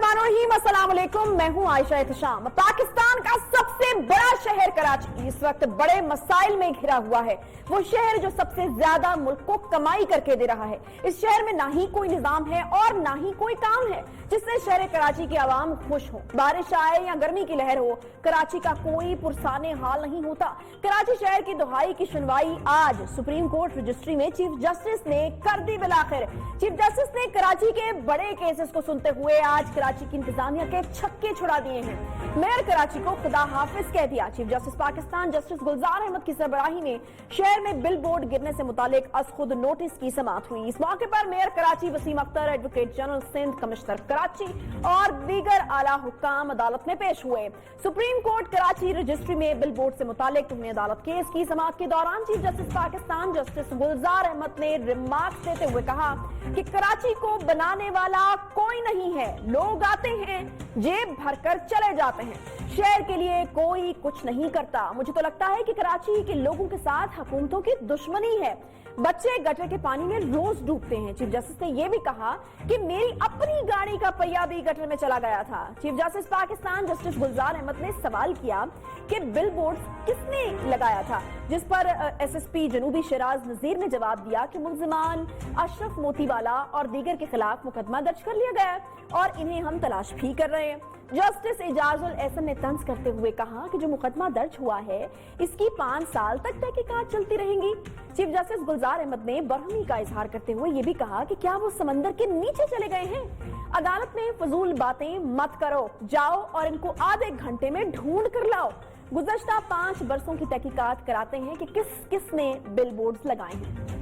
बिस्मिल्लाहिर्रहमानिर्रहीम, अस्सलाम वालेकुम। मैं हूं आयशा एहतशाम। पाकिस्तान का सबसे बड़ा शहर कराची इस वक्त बड़े मसाइल में घिरा हुआ है। वो शहर जो सबसे ज्यादा मुल्क को कमाई करके दे रहा है। इस शहर में ना ही कोई निजाम है और ना ही कोई काम है जिससे शहर कराची की आवाम खुश हो। बारिश आए या गर्मी की लहर हो, कराची का कोई पुरसाने हाल नहीं होता। कराची शहर की दुहाई की सुनवाई आज सुप्रीम कोर्ट रजिस्ट्री में चीफ जस्टिस ने कर दी। बिलाखिर चीफ जस्टिस ने कराची के बड़े केसेस को सुनते हुए आज कराची की इंतजामिया के छक्के छुड़ा दिए हैं। मेयर कराची को खुदा हाफिज कह दिया। Chief justice Pakistan justice Gulzar Ahmad की सरबराही में शहर में बिल बोर्ड गिरने से मुतालिक अज खुद नोटिस की समाअत हुई। इस मौके पर mayor Karachi Waseem Akhtar, advocate general Sindh, commissioner Karachi और दीगर आला हुक्काम अदालत में पेश हुए। सुप्रीम कोर्ट कराची रजिस्ट्री में बिल बोर्ड से मुतालिक तुमने अदालत केस की समाअत के दौरान chief justice Pakistan justice Gulzar Ahmed ने रिमार्क्स देते हुए कहा कि कराची को बनाने वाला कोई नहीं है। लोग आते हैं, जेब भरकर चले जाते हैं, शहर के लिए कोई कुछ नहीं करता। मुझे तो लगता है कि कराची के लोगों के साथ हुकूमतों की दुश्मनी है। बच्चे गटर के पानी में रोज डूबते हैं। चीफ जस्टिस ने यह भी कहा कि मेरी अपनी गाड़ी का पहिया भी गटर में चला गया था। Chief justice Pakistan justice Gulzar Ahmed ने सवाल किया कि बिल बोर्ड किसने लगाया था, जिस पर एसएसपी जनूबी शिराज नजीर ने जवाब दिया कि मुल्जिमान अशरफ मोतीवाला और दीगर के खिलाफ मुकदमा दर्ज कर लिया गया और इन्हें हम तलाश भी कर रहे हैं। जस्टिस इजाजुल एहसन ने तंज करते हुए कहा कि जो मुकदमा दर्ज हुआ है इसकी 5 साल तक तहकीकात चलती रहेंगी। चीफ जस्टिस गुलजार अहमद ने बरहमी का इजहार करते हुए ये भी कहा कि क्या वो समंदर के नीचे चले गए हैं। अदालत में फजूल बातें मत करो, जाओ और इनको आधे घंटे में ढूंढ कर लाओ। गुज़श्ता 5 बरसों की तहकीकात कराते हैं कि किस ने बिल बोर्ड्स लगाए हैं।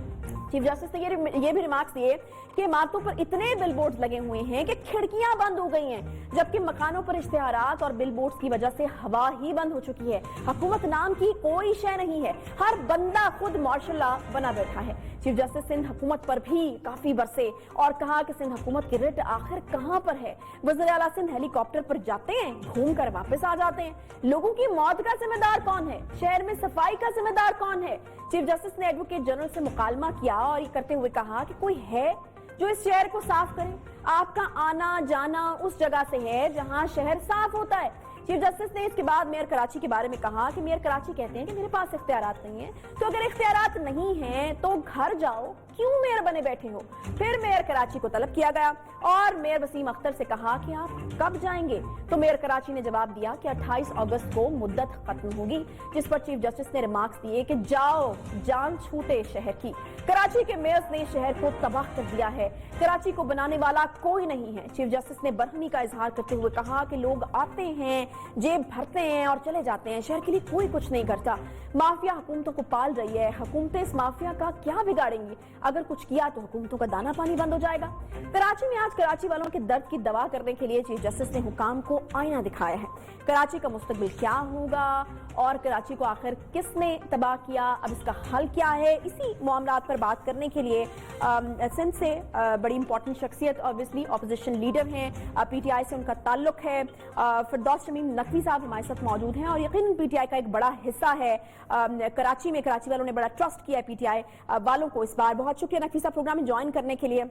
चीफ जस्टिस ने ये भी रिमार्क्स दिए कि इमारतों पर इतने बिल बोर्ड्स लगे हुए हैं कि खिड़कियां बंद हो गई हैं, जबकि मकानों पर इश्तिहारात और बिल बोर्ड्स की वजह से हवा ही बंद हो चुकी है। हुकूमत नाम की कोई शय नहीं है, हर बंदा खुद मार्शल लॉ बना बैठा है। चीफ जस्टिस सिंध हुकूमत पर भी काफी बरसे और कहा कि सिंध हुकूमत की रिट आखिर कहां पर है। वज़ीर आला सिंध हेलीकॉप्टर पर जाते हैं, घूम कर वापस आ जाते हैं। लोगों की मौत का जिम्मेदार कौन है? शहर में सफाई का जिम्मेदार कौन है? चीफ जस्टिस ने एडवोकेट जनरल से मुकालमा किया और ये करते हुए कहा कि कोई है जो इस शहर को साफ करे। आपका आना जाना उस जगह से है जहां शहर साफ होता है। चीफ जस्टिस ने इसके बाद मेयर कराची के बारे में कहा कि मेयर कराची कहते हैं कि मेरे पास इख्तियारात नहीं है, तो अगर इख्तियारात नहीं है तो घर जाओ, क्यों मेयर बने बैठे हो। फिर मेयर कराची को तलब किया गया और मेयर वसीम अख्तर से कहा कि आप कब जाएंगे, तो मेयर कराची ने जवाब दिया कि 28 अगस्त को मुद्दत खत्म होगी, जिस पर चीफ जस्टिस ने रिमार्क्स दिए कि जाओ, जान छूटे शहर की। कराची के मेयर्स ने शहर को तबाह कर दिया है, कराची को बनाने वाला कोई नहीं है। चीफ जस्टिस ने बरहमी का इजहार करते हुए कहा कि लोग आते हैं, जेब भरते हैं और चले जाते हैं, शहर के लिए कोई कुछ नहीं करता। माफिया हुकूमतों को पाल रही है, हुकूमतें इस माफिया का क्या बिगाड़ेंगी? अगर कुछ किया तो हुकूमतों का दाना पानी बंद हो जाएगा। कराची में आज कराची वालों के दर्द की दवा करने के लिए चीफ जस्टिस ने हुकाम को आईना दिखाया है। कराची का मुस्तकबिल क्या होगा और कराची को आखिर किसने तबाह किया, अब इसका हल क्या है, इसी मामलात पर बात करने के लिए सिंध से बड़ी इंपॉर्टेंट शख्सियत ऑब्वियसली अपोजिशन लीडर हैं, पीटीआई से उनका ताल्लुक है, फिरदौस शमीम नकवी साहब हमारे साथ मौजूद हैं और यकीनन पीटीआई का एक बड़ा हिस्सा है कराची में। कराची वालों ने बड़ा ट्रस्ट किया है पीटीआई वालों को इस बार। बहुत शुक्रिया नकवी साहब प्रोग्राम में ज्वाइन करने के लिए।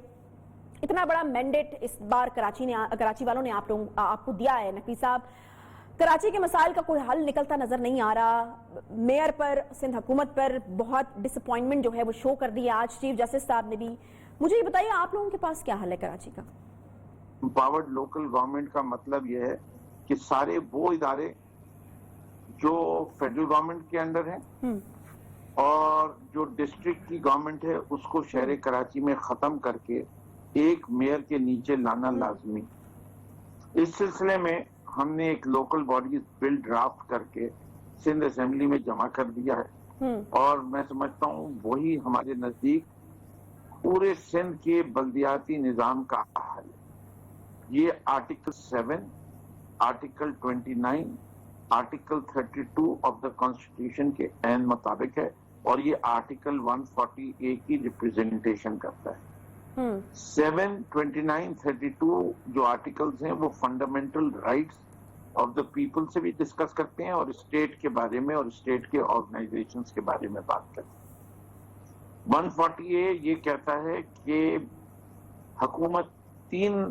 इतना बड़ा मैंडेट इस बार कराची वालों ने आपको दिया है नकवी साहब। कराची के मसाइल का कोई हल निकलता नजर नहीं आ रहा। मेयर पर, सिंध हुकूमत पर बहुत डिसअपॉइंटमेंट जो है वो शो कर दी है आज चीफ जस्टिस साहब ने भी। मुझे ये बताइए आप लोगों के पास क्या हल है कराची का? पावर्ड लोकल गवर्नमेंट का मतलब यह है कि सारे वो इदारे जो फेडरल गवर्नमेंट के अंडर हैं और जो डिस्ट्रिक्ट की गवर्नमेंट है उसको शहर कराची में खत्म करके एक मेयर के नीचे लाना लाजमी। इस सिलसिले में हमने एक लोकल बॉडी बिल ड्राफ्ट करके सिंध असेंबली में जमा कर दिया है और मैं समझता हूँ वही हमारे नजदीक पूरे सिंध के बल्दियाती निजाम का हल है। ये article 7, article 29, article 32 of the constitution के एन मुताबिक है और ये आर्टिकल 140A की रिप्रेजेंटेशन करता है। 7, 29, 32 जो आर्टिकल्स हैं वो fundamental rights of the people से भी डिस्कस करते हैं और स्टेट के बारे में और स्टेट के ऑर्गेनाइजेशंस के बारे में बात करते हैं। 140A ये कहता है कि हुकूमत तीन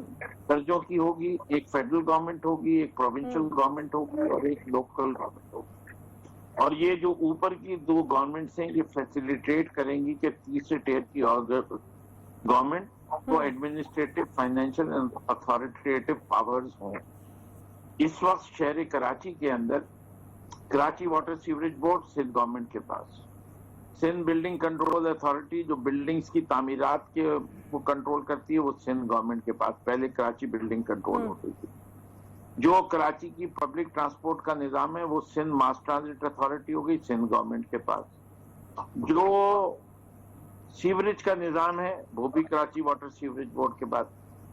दर्जों की होगी, एक फेडरल गवर्नमेंट होगी, एक प्रोविंशियल गवर्नमेंट होगी और एक लोकल गवर्नमेंट होगी। और ये जो ऊपर की दो गवर्नमेंट्स हैं ये फैसिलिटेट करेंगी कि तीसरे टियर की गवर्नमेंट को administrative, financial and authoritative powers हों। इस वक्त शहर कराची के अंदर Karachi water sewerage board Sindh government के पास, सिंध बिल्डिंग कंट्रोल अथॉरिटी जो बिल्डिंग्स की तामीरात के वो कंट्रोल करती है वो सिंध गवर्नमेंट के पास, पहले कराची बिल्डिंग कंट्रोल होती थी। जो कराची की पब्लिक ट्रांसपोर्ट का निजाम है वो सिंध मास ट्रांजिट अथॉरिटी हो गई, सिंध गवर्नमेंट के पास। जो सीवरेज का निजाम है वो भी कराची वाटर सीवरेज बोर्ड के पास।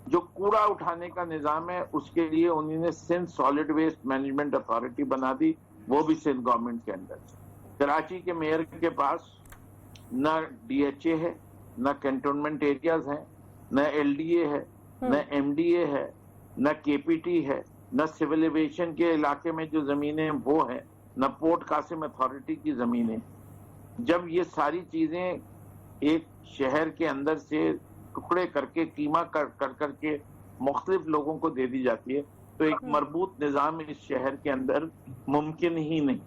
जो कूड़ा उठाने का निजाम है उसके लिए उन्होंने Sindh solid waste management authority बना दी, वो भी सिंध गवर्नमेंट के अंदर। कराची के मेयर के पास न DHA है, न कैंटोनमेंट एरियाज हैं, न LDA है, न MDA है, न KPT है, न सिविल एविएशन के इलाके में जो जमीनें वो हैं, न पोर्ट कासिम अथॉरिटी की जमीनें। जब ये सारी चीजें एक शहर के अंदर से टुकड़े करके कीमा कर करके मुख्तलिफ लोगों को दे दी जाती है तो एक मरबूत निजाम इस शहर के अंदर मुमकिन ही नहीं।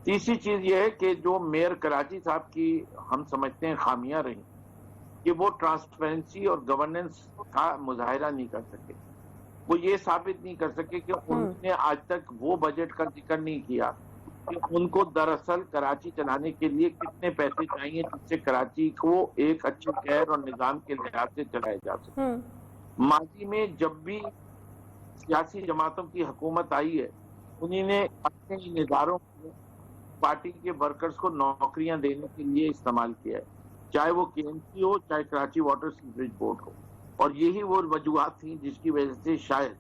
तीसरी चीज ये है कि जो मेयर कराची साहब की हम समझते हैं खामियां रही कि वो ट्रांसपेरेंसी और गवर्नेंस का मुजाहिरा नहीं कर सके। वो ये साबित नहीं कर सके कि उन्होंने आज तक वो बजट का जिक्र नहीं किया कि उनको दरअसल कराची चलाने के लिए कितने पैसे चाहिए जिससे कराची को एक अच्छे शहर और निजाम के लिहाज से चलाया जा सके। माजी में जब भी सियासी जमातों की हुकूमत आई है उन्होंने अपने इन इदारों को पार्टी के वर्कर्स को नौकरियां देने के लिए इस्तेमाल किया है, चाहे वो KMC हो चाहे कराची वाटर सीवरेज बोर्ड हो। और यही वो वजूहत थी जिसकी वजह से शायद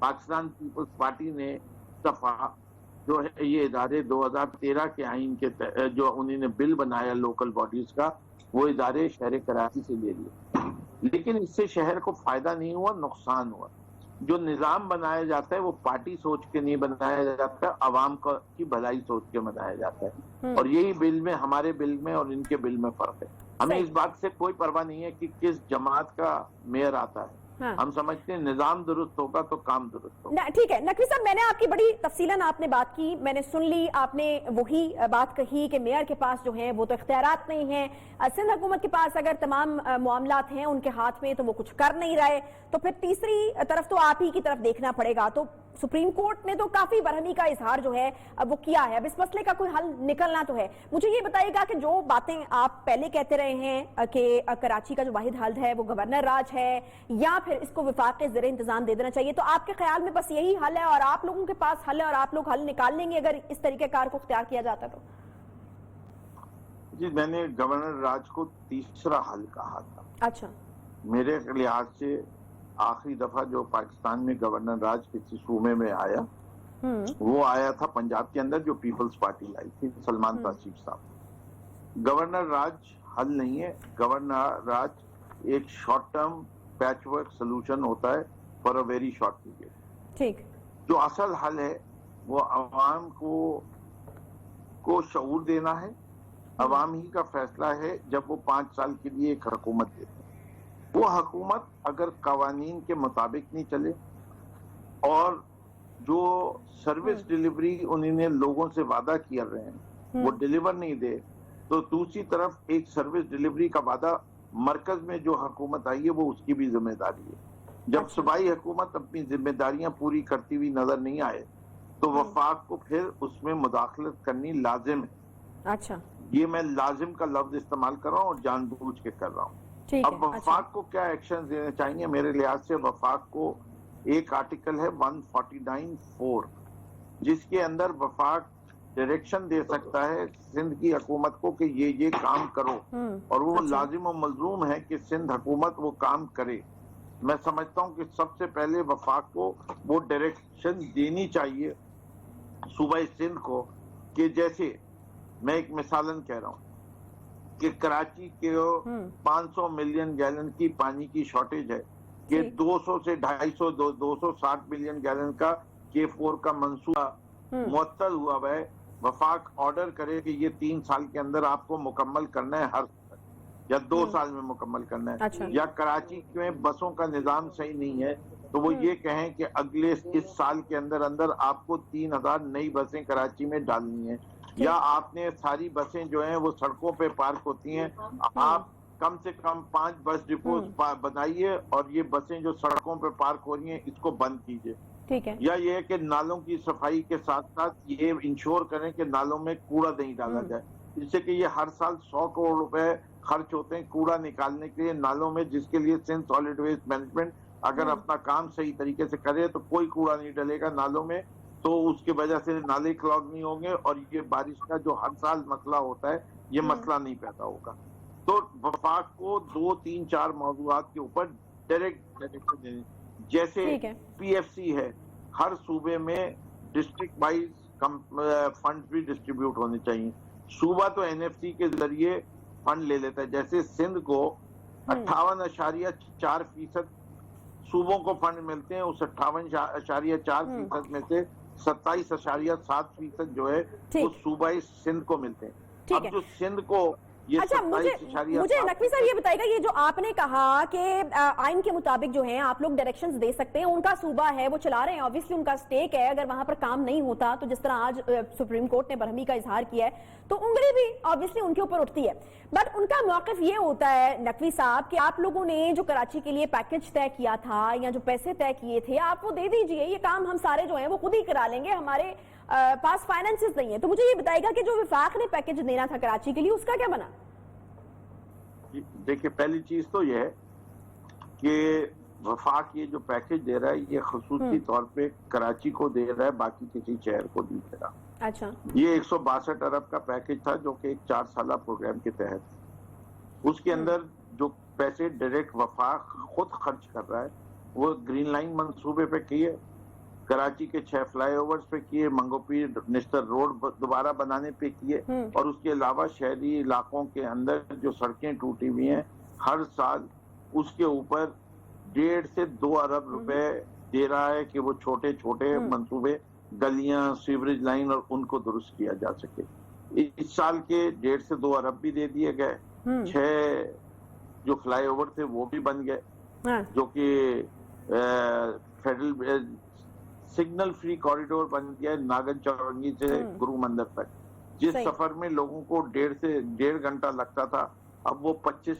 पाकिस्तान पीपल्स पार्टी ने दफा जो है ये इदारे 2013 के आइन के जो उन्होंने बिल बनाया लोकल बॉडीज का, वो इदारे शहर कराची से ले लिए। लेकिन इससे शहर को फायदा नहीं हुआ, नुकसान हुआ। जो निजाम बनाया जाता है वो पार्टी सोच के नहीं बनाया जाता, आवाम की भलाई सोच के बनाया जाता है। और यही बिल में, हमारे बिल में और इनके बिल में फर्क है। हमें इस बात से कोई परवाह नहीं है कि किस जमात का मेयर आता है। हाँ। हम समझते हैं निजाम दुरुस्त होगा तो काम दुरुस्त होगा। ठीक है नकवी साहब, मैंने आपकी बड़ी तफसीलन आपने बात की, मैंने सुन ली। आपने वही बात कही कि मेयर के पास जो है वो तो इख्तियारात नहीं है, सिंध हुकूमत के पास अगर तमाम मामलात हैं उनके हाथ में तो वो कुछ कर नहीं रहे, तो फिर तीसरी तरफ तो आप ही की तरफ देखना पड़ेगा। तो सुप्रीम कोर्ट ने तो काफी बरहमी का इजहार जो है अब वो किया है, अब इस मसले का कोई हल निकलना तो है। मुझे ये बताइएगा कि जो बातें आप पहले कहते रहे हैं कि कराची का जो वाहिद हल है वो गवर्नर राज है या फिर इसको विफाक के ज़रिए इंतजाम दे देना चाहिए, तो आपके ख्याल में बस यही हल है और आप लोगों के पास हल है और आप लोग हल निकाल लेंगे अगर इस तरीके कार को इख्तियार किया जाता तो? जी, मैंने गवर्नर राज को तीसरा हल कहा था। अच्छा। मेरे लिहाज से आखिरी दफा जो पाकिस्तान में गवर्नर राज किसी सूबे में आया वो आया था पंजाब के अंदर, जो पीपल्स पार्टी लाई थी, सलमान तासीफ साहब। गवर्नर राज हल नहीं है। गवर्नर राज एक शॉर्ट टर्म पैचवर्क सोल्यूशन होता है for a very short period. ठीक। जो असल हल है वो अवाम को शऊर देना है। अवाम ही का फैसला है जब वो 5 साल के लिए एक हुकूमत देते हैं। वो हुकूमत अगर कवानीन के मुताबिक नहीं चले और जो सर्विस डिलीवरी उन्होंने लोगों से वादा किया रहे हैं वो डिलीवर नहीं दे, तो दूसरी तरफ एक सर्विस डिलीवरी का वादा मरकज में जो हुकूमत आई है वो उसकी भी जिम्मेदारी है। जब सूबाई हुकूमत अपनी जिम्मेदारियां पूरी करती हुई नजर नहीं आए तो वफाक को फिर उसमें मुदाखलत करनी लाजिम है। अच्छा। ये मैं लाजिम का लफ्ज इस्तेमाल कर रहा हूँ और जानबूझ के कर रहा हूँ। अब वफाक को क्या एक्शन देने चाहिए? मेरे लिहाज से वफाक को एक आर्टिकल है 149(4) जिसके अंदर वफाक डायरेक्शन दे सकता है सिंध की हुकूमत को कि ये काम करो, और वो लाजिम और मलजूम है कि सिंध हुकूमत वो काम करे। मैं समझता हूँ कि सबसे पहले वफाक को वो डायरेक्शन देनी चाहिए सूबा सिंध को कि जैसे मैं एक मिसालन कह रहा हूँ कि कराची के 500 मिलियन गैलन की पानी की शॉर्टेज है कि 200 से 250 260 मिलियन गैलन का K4 का मंसूबा मुअत्तल हुआ है। वफाक ऑर्डर करे कि ये 3 साल के अंदर आपको मुकम्मल करना है हर या 2 साल में मुकम्मल करना है। अच्छा। या कराची में बसों का निजाम सही नहीं है तो वो ये कहें कि अगले इस साल के अंदर अंदर आपको 3000 नई बसें कराची में डालनी है, या आपने सारी बसें जो हैं वो सड़कों पे पार्क होती हैं, आप कम से कम 5 बस डिपोज बनाइए और ये बसें जो सड़कों पे पार्क हो रही हैं इसको बंद कीजिए। ठीक है। या ये है कि नालों की सफाई के साथ साथ ये इंश्योर करें कि नालों में कूड़ा नहीं डाला जाए, जिससे कि ये हर साल 100 करोड़ रुपए खर्च होते हैं कूड़ा निकालने के लिए नालों में, जिसके लिए सिंध सॉलिड वेस्ट मैनेजमेंट अगर अपना काम सही तरीके से करे तो कोई कूड़ा नहीं डलेगा नालों में, तो उसकी वजह से नाले क्लॉग नहीं होंगे और ये बारिश का जो हर साल मसला होता है ये मसला नहीं पैदा होगा। तो वफाक को 2, 3, 4 मौजूआत के ऊपर डायरेक्ट डायरेक्शन देने, जैसे PFC है, हर सूबे में डिस्ट्रिक्ट वाइज फंड भी डिस्ट्रीब्यूट होने चाहिए। सूबा तो NFC के जरिए फंड ले लेता है, जैसे सिंध को 58.4% सूबों को फंड मिलते हैं, उस 58.4% में से 27.7% जो है वो सूबाई सिंध को मिलते हैं। अब जो सिंध को ये अच्छा, मुझे नकवी साहब ये बताइएगा, ये जो आपने कहा कि आइन के मुताबिक जो है आप लोग डायरेक्शंस दे सकते हैं, उनका सूबा है वो चला रहे हैं, ऑब्वियसली उनका स्टेक है, अगर वहां पर काम नहीं होता तो जिस तरह आज सुप्रीम कोर्ट ने बरहमी का इजहार किया है तो उंगली भी ऑब्वियसली उनके ऊपर उठती है। बट उनका मौक़िफ ये होता है नकवी साहब कि आप लोगों ने जो कराची के लिए पैकेज तय किया था या जो पैसे तय किए थे आप वो दे दीजिए, ये काम हम सारे जो है वो खुद ही करा लेंगे, हमारे पास फाइनेंसेस नहीं है। तो मुझे ये बताएगा कि जो वफाक ने पैकेज देना था कराची के लिए उसका क्या बना? देखिए, पहली चीज तो ये है कि वफाक ये जो पैकेज दे रहा है ये खसूसी तौर पे कराची को दे रहा है, बाकी किसी शहर को नहीं दे रहा। अच्छा। ये 162 अरब का पैकेज था जो कि एक 4 साला प्रोग्राम के तहत, उसके अंदर जो पैसे डायरेक्ट वफाक खुद खर्च कर रहा है वो ग्रीन लाइन मंसूबे पे किए, कराची के 6 फ्लाईओवर्स पे किए, मंगोपीर निस्तर रोड दोबारा बनाने पे किए, और उसके अलावा शहरी इलाकों के अंदर जो सड़कें टूटी हुई हैं हर साल उसके ऊपर 1.5 से 2 अरब रुपए दे रहा है कि वो छोटे छोटे मंसूबे, गलियां, सीवरेज लाइन और उनको दुरुस्त किया जा सके। इस साल के 1.5 से 2 अरब भी दे दिए गए, 6 जो फ्लाईओवर थे वो भी बन गए, जो कि फेडरल सिग्नल फ्री कॉरिडोर बन गया है नागन चौरंगी से गुरु मंदिर तक। जिस सफर में लोगों को 1.5 से 1.5 घंटा लगता था अब वो 25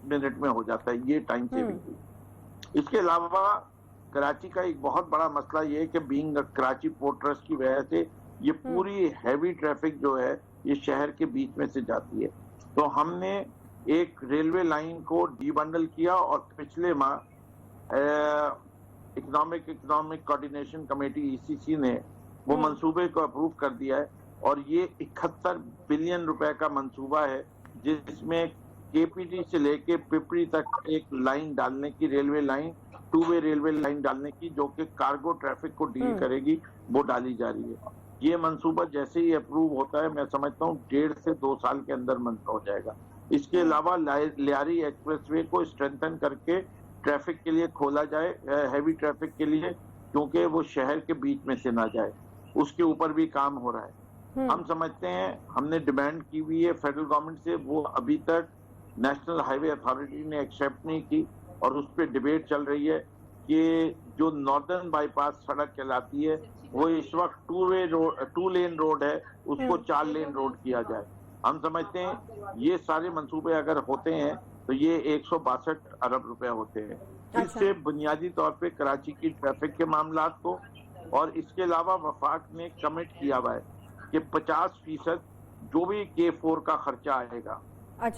मिनट में हो जाता है, ये टाइम सेविंग हुई। इसके अलावा कराची का एक बहुत बड़ा मसला ये है कि बीइंग कराची पोर्ट ट्रस्ट की वजह से ये पूरी हैवी ट्रैफिक जो है ये शहर के बीच में से जाती है। तो हमने एक रेलवे लाइन को डीबंडल किया और पिछले माह इकोनॉमिक कोऑर्डिनेशन कमेटी ECC ने वो मंसूबे को अप्रूव कर दिया है, और ये 71 बिलियन रुपए का मंसूबा है जिसमें KPD से लेके पिपरी तक एक लाइन डालने की, railway line, two way railway line डालने की जो कि कार्गो ट्रैफिक को डील करेगी, वो डाली जा रही है। ये मंसूबा जैसे ही अप्रूव होता है मैं समझता हूँ 1.5 से 2 साल के अंदर मंजूर हो जाएगा। इसके अलावा लियारी एक्सप्रेसवे को स्ट्रेंथन करके ट्रैफिक के लिए खोला जाए, हैवी ट्रैफिक के लिए, क्योंकि वो शहर के बीच में से ना जाए, उसके ऊपर भी काम हो रहा है। हम समझते हैं, हमने डिमांड की हुई है फेडरल गवर्नमेंट से, वो अभी तक नेशनल हाईवे अथॉरिटी ने एक्सेप्ट नहीं की और उस पर डिबेट चल रही है कि जो नॉर्दर्न बाईपास सड़क कहलाती है वो इस वक्त 2 लेन रोड है, उसको 4 लेन रोड किया जाए। हम समझते हैं ये सारे मंसूबे अगर होते हैं तो ये 162 अरब रुपए होते हैं। इससे बुनियादी तौर पे कराची की ट्रैफिक के मामलात को, और इसके अलावा वफाक ने कमिट किया हुआ है कि 50% जो भी K4 का खर्चा आएगा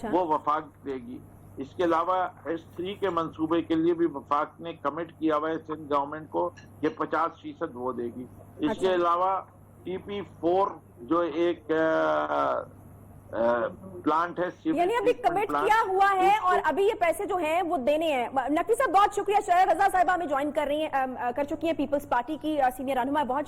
वो वफाक देगी। इसके अलावा S3 के मंसूबे के लिए भी वफाक ने कमिट किया हुआ है सिंध गवर्नमेंट को कि 50% वो देगी। इसके अलावा TP4 जो एक प्लांट है, यानी अभी कमिट किया हुआ है और अभी ये पैसे जो हैं वो देने हैं। नकवी साहब बहुत शुक्रिया, शहर रजा साहिबा में ज्वाइन कर चुकी हैं पीपल्स पार्टी की सीनियर रहनुमा, बहुत